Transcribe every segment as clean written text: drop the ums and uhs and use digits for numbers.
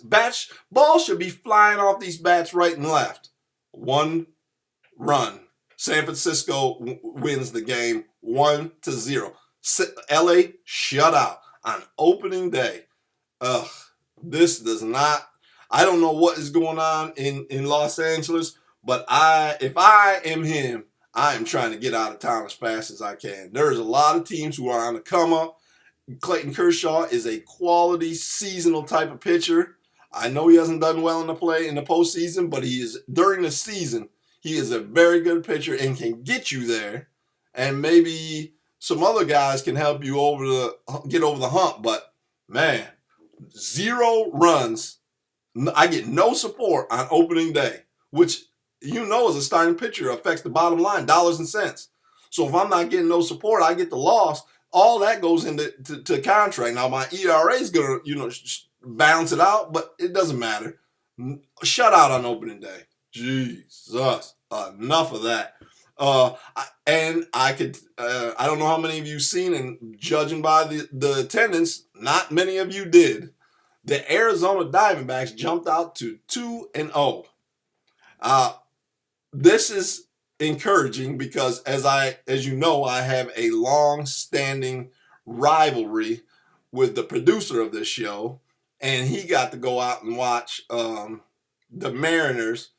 best. Balls should be flying off these bats right and left. 1 run. San Francisco wins the game 1-0. LA shut out on opening day. Ugh, this does not. I don't know what is going on in Los Angeles, but if I am him, I am trying to get out of town as fast as I can. There's a lot of teams who are on the come up. Clayton Kershaw is a quality seasonal type of pitcher. I know he hasn't done well in the postseason, but during the season, he is a very good pitcher and can get you there. And maybe some other guys can help you get over the hump. But man, 0 runs. I get no support on opening day, which as a starting pitcher affects the bottom line, dollars and cents. So if I'm not getting no support, I get the loss. All that goes into contract. Now my ERA is gonna balance it out, but it doesn't matter. Shut out on opening day. Jesus, enough of that. I don't know how many of you've seen, and judging by the attendance, not many of you did. The Arizona Diamondbacks jumped out to 2-0. This is encouraging because as you know, I have a long-standing rivalry with the producer of this show, and he got to go out and watch the Mariners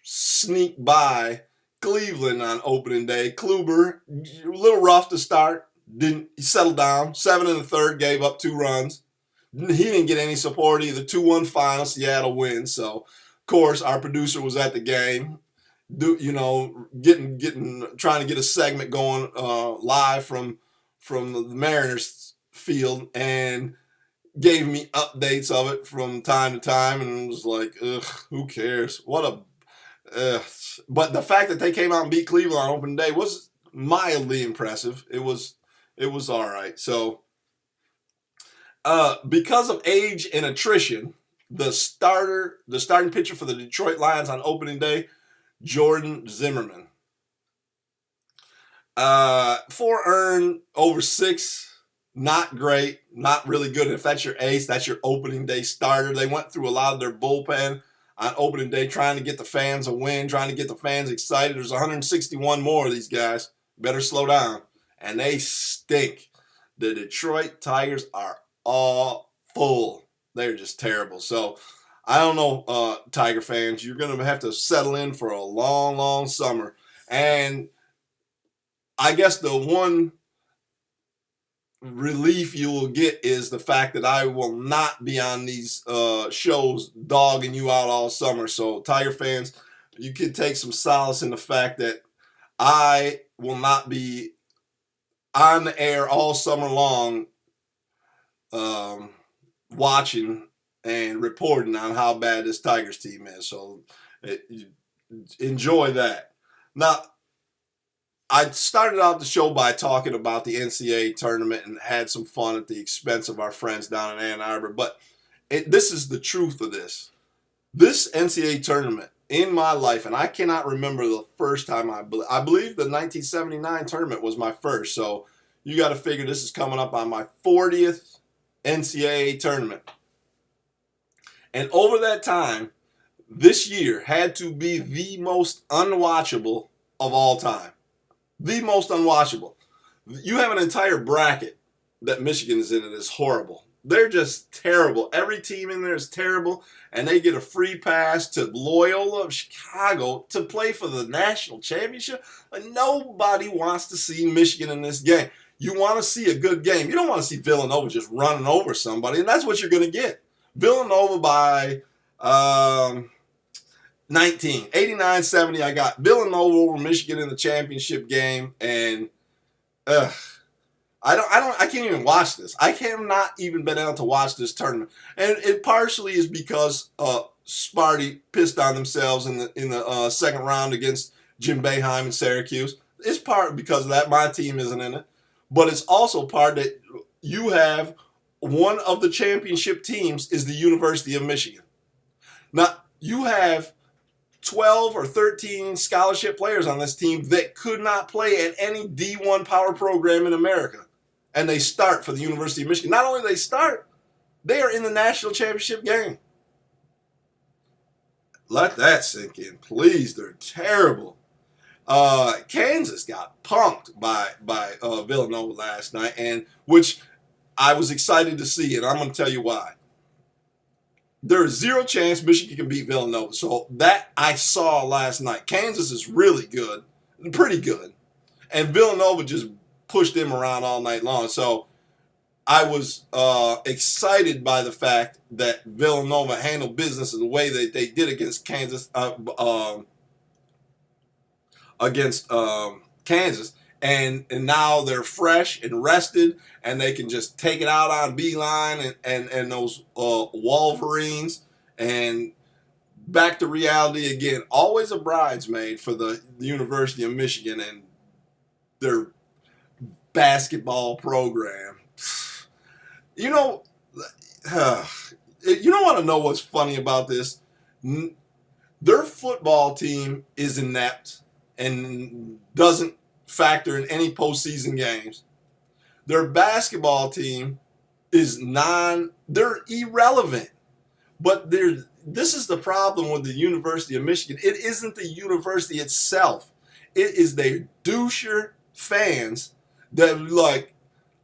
sneak by Cleveland on opening day. Kluber, a little rough to start, didn't settle down. 7 1/3, gave up 2 runs. He didn't get any support either. 2-1 final, Seattle wins. So, of course, our producer was at the game, trying to get a segment going live from the Mariners field, and gave me updates of it from time to time, and was like, ugh, who cares? But the fact that they came out and beat Cleveland on opening day was mildly impressive. It was all right. So, because of age and attrition, the starting pitcher for the Detroit Lions on opening day, Jordan Zimmermann. 4 earned, over 6, not great, not really good. If that's your ace, that's your opening day starter. They went through a lot of their bullpen on opening day, trying to get the fans a win, trying to get the fans excited. There's 161 more of these guys. Better slow down. And they stink. The Detroit Tigers are awful. They're just terrible. So, I don't know, Tiger fans. You're going to have to settle in for a long, long summer. And I guess the one relief you will get is the fact that I will not be on these shows dogging you out all summer. So, Tiger fans, you can take some solace in the fact that I will not be on the air all summer long watching and reporting on how bad this Tigers team is. So enjoy that. Now, I started out the show by talking about the NCAA tournament and had some fun at the expense of our friends down in Ann Arbor. But this is the truth of this. This NCAA tournament in my life, and I cannot remember the first time I believe the 1979 tournament was my first. So you got to figure this is coming up on my 40th NCAA tournament. And over that time, this year had to be the most unwatchable of all time. The most unwatchable. You have an entire bracket that Michigan is in that is horrible. They're just terrible. Every team in there is terrible, and they get a free pass to Loyola of Chicago to play for the national championship. Like, nobody wants to see Michigan in this game. You want to see a good game. You don't want to see Villanova just running over somebody, and that's what you're going to get. Villanova by 19, 89-70. I got Villanova over Michigan in the championship game, and I can't even watch this. I cannot even been able to watch this tournament, and it partially is because Sparty pissed on themselves in the second round against Jim Boeheim in Syracuse. It's part because of that. My team isn't in it, but it's also part that you have one of the championship teams is the University of Michigan. Now you have 12 or 13 scholarship players on this team that could not play at any D1 power program in America. And they start for the University of Michigan. Not only do they start, They are in the national championship game. Let that sink in, please. They're terrible. Kansas got punked by Villanova last night, and which I was excited to see, and I'm going to tell you why. There is zero chance Michigan can beat Villanova. So that I saw last night. Kansas is really good, pretty good, and Villanova just pushed them around all night long. So I was excited by the fact that Villanova handled business in the way that they did against Kansas. Kansas, and now they're fresh and rested, and they can just take it out on Beeline and those Wolverines, and back to reality again. Always a bridesmaid for the University of Michigan and their basketball program. You know, you don't want to know what's funny about this. Their football team is inept and doesn't factor in any postseason games. Their basketball team is they're irrelevant. But this is the problem with the University of Michigan. It isn't the university itself. It is their doucher fans that are like,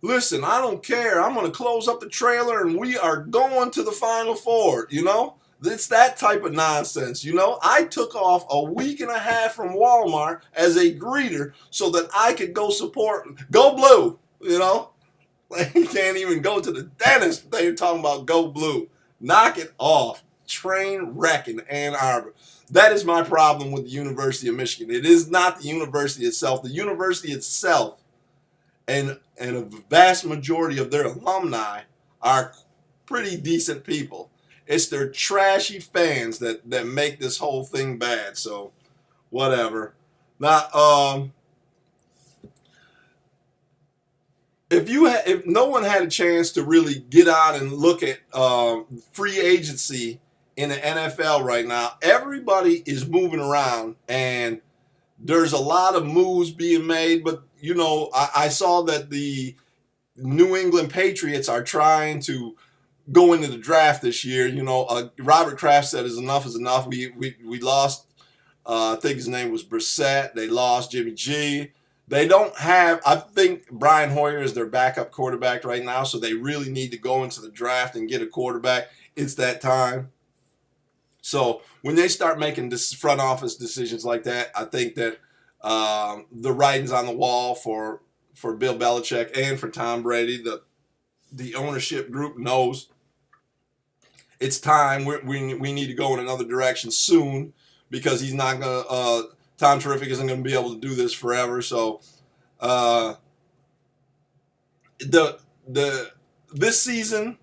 listen, I don't care. I'm going to close up the trailer and we are going to the Final Four, you know? It's that type of nonsense, you know? I took off a week and a half from Walmart as a greeter so that I could go support, go blue, you know? You can't even go to the dentist. They're talking about go blue. Knock it off. Train wreck in Ann Arbor. That is my problem with the University of Michigan. It is not the university itself. The university itself and a vast majority of their alumni are pretty decent people. It's their trashy fans that make this whole thing bad. So, whatever. Now, if no one had a chance to really get on and look at free agency in the NFL right now, everybody is moving around, and there's a lot of moves being made. But you know, I saw that the New England Patriots are trying to go into the draft this year. You know, Robert Kraft said enough is enough. We lost, I think his name was Brissett. They lost Jimmy G. They don't have, I think Brian Hoyer is their backup quarterback right now, so they really need to go into the draft and get a quarterback. It's that time. So when they start making this front office decisions like that, I think that the writing's on the wall for Bill Belichick and for Tom Brady. The ownership group knows it's time. We need to go in another direction soon, because he's not going to Tom Terrific isn't going to be able to do this forever. So this season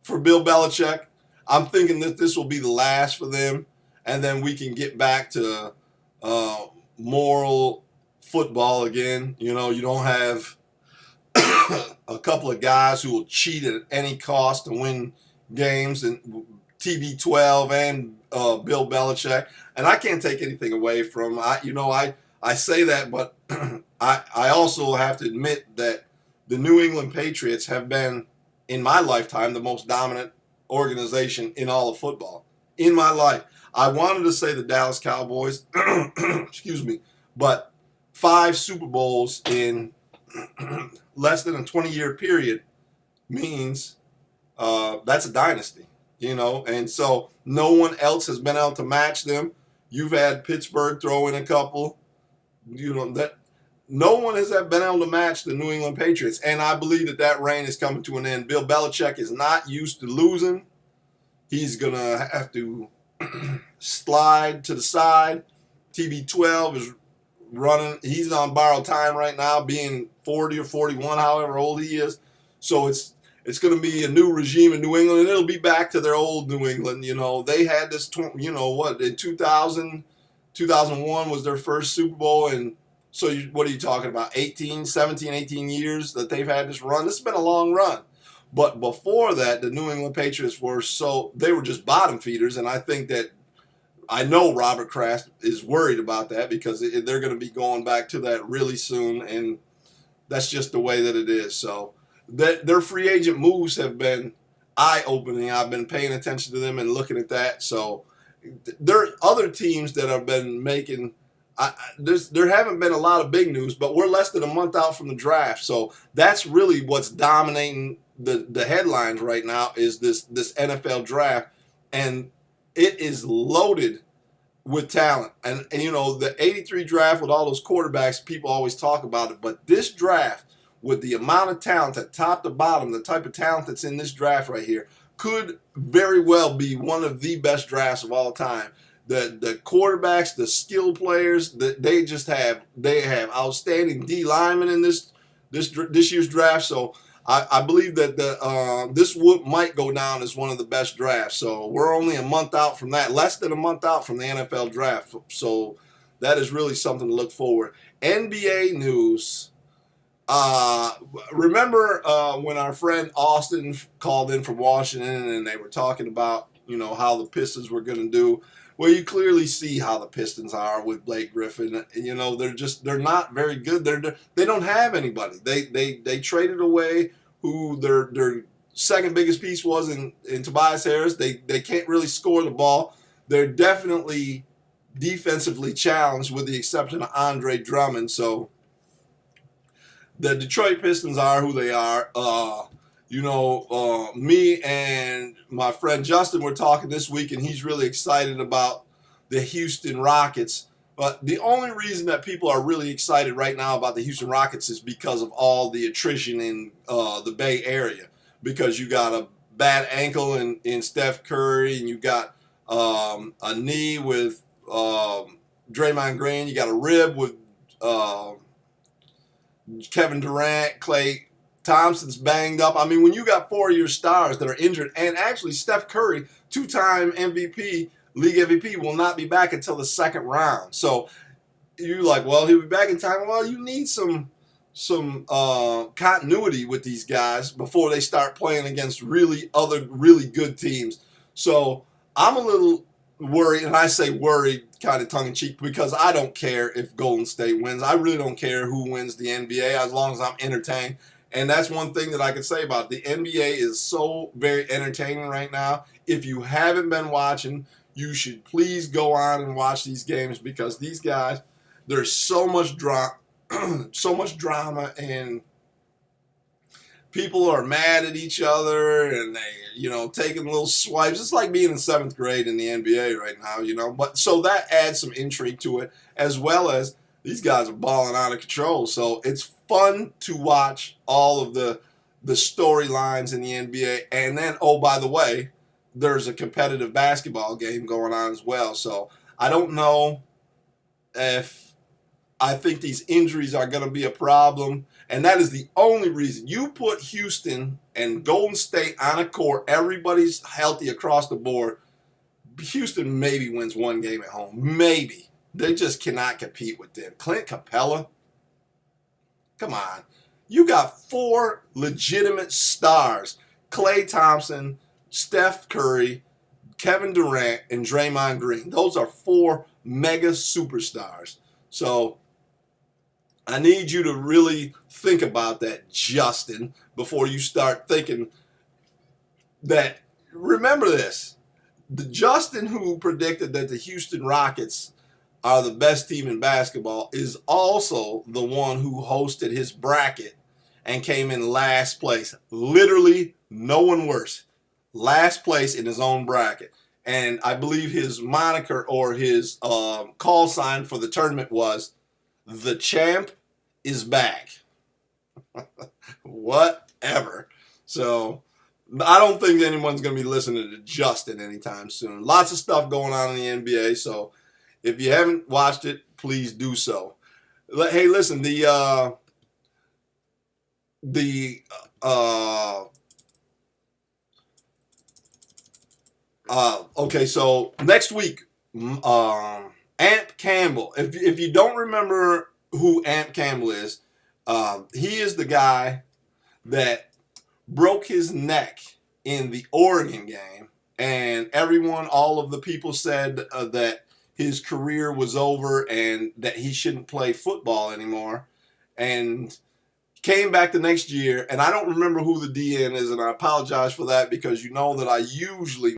for Bill Belichick, I'm thinking that this will be the last for them, and then we can get back to moral football again. You know, you don't have a couple of guys who will cheat at any cost to win games, and TB12 and Bill Belichick. And I can't take anything away from I say that, but I also have to admit that the New England Patriots have been, in my lifetime, the most dominant organization in all of football. In my life. I wanted to say the Dallas Cowboys, excuse me, but 5 Super Bowls in less than a 20-year period means that's a dynasty, you know, and so no one else has been able to match them. You've had Pittsburgh throw in a couple, you know, that no one has been able to match the New England Patriots, and I believe that reign is coming to an end. Bill Belichick is not used to losing. He's going to have to slide to the side. TB12 is running. He's on borrowed time right now, being 40 or 41, however old he is. So it's going to be a new regime in New England, and it'll be back to their old New England. You know, they had this, you know, what, in 2001 was their first Super Bowl, and so what are you talking about, 18 years that they've had this run? This has been a long run. But before that, the New England Patriots they were just bottom feeders, and I know Robert Kraft is worried about that, because they're going to be going back to that really soon, and that's just the way that it is. So their free agent moves have been eye-opening. I've been paying attention to them and looking at that. So there are other teams that have been making. There haven't been a lot of big news, but we're less than a month out from the draft. So that's really what's dominating the headlines right now is this NFL draft, and it is loaded with talent. And you know, the 83 draft with all those quarterbacks, people always talk about it, but this draft with the amount of talent at top to bottom, the type of talent that's in this draft right here, could very well be one of the best drafts of all time. The quarterbacks, the skill players, they have outstanding D linemen in this year's draft. So I believe that this might go down as one of the best drafts. So we're only a month out from that, less than a month out from the NFL draft. So that is really something to look forward. NBA news. Remember when our friend Austin called in from Washington and they were talking about, you know, how the Pistons were going to do? Well, you clearly see how the Pistons are with Blake Griffin. You know, they're not very good. They don't have anybody. They traded away who their second biggest piece was in Tobias Harris. They can't really score the ball. They're definitely defensively challenged with the exception of Andre Drummond. So the Detroit Pistons are who they are. Me and my friend Justin were talking this week, and he's really excited about the Houston Rockets. But the only reason that people are really excited right now about the Houston Rockets is because of all the attrition in the Bay Area. Because you got a bad ankle in Steph Curry, and you got a knee with Draymond Green. You got a rib with Kevin Durant, Klay Thompson's banged up. I mean, when you got 4 of your stars that are injured, and actually Steph Curry, two-time MVP, league MVP, will not be back until the second round. So you're like, well, he'll be back in time. Well, you need some continuity with these guys before they start playing against really good teams. So I'm a little worried, and I say worried kind of tongue-in-cheek because I don't care if Golden State wins. I really don't care who wins the NBA as long as I'm entertained. And that's one thing that I can say about it. The NBA is so very entertaining right now. If you haven't been watching, you should please go on and watch these games because these guys, there's so much drama, and people are mad at each other and they, taking little swipes. It's like being in seventh grade in the NBA right now, But so that adds some intrigue to it, as well as these guys are balling out of control. So it's fun to watch all of the storylines in the NBA. And then, oh, by the way, there's a competitive basketball game going on as well. So I don't know if I think these injuries are going to be a problem. And that is the only reason. You put Houston and Golden State on a court, everybody's healthy across the board. Houston maybe wins one game at home. Maybe. They just cannot compete with them. Clint Capella? Come on. You got 4 legitimate stars. Klay Thompson, Steph Curry, Kevin Durant, and Draymond Green. Those are 4 mega superstars. So I need you to really think about that, Justin, before you start thinking that. Remember this. The Justin who predicted that the Houston Rockets are the best team in basketball is also the one who hosted his bracket and came in last place. Literally no one worse. Last place in his own bracket. And I believe his moniker or his call sign for the tournament was, "The champ is back." Whatever. So I don't think anyone's going to be listening to Justin anytime soon. Lots of stuff going on in the NBA. So if you haven't watched it, please do so. Hey, listen, okay, so next week, Amp Campbell. If you don't remember who Amp Campbell is, he is the guy that broke his neck in the Oregon game, and all of the people said that his career was over and that he shouldn't play football anymore. And Came back the next year, and I don't remember who the DN is, and I apologize for that because you know that I usually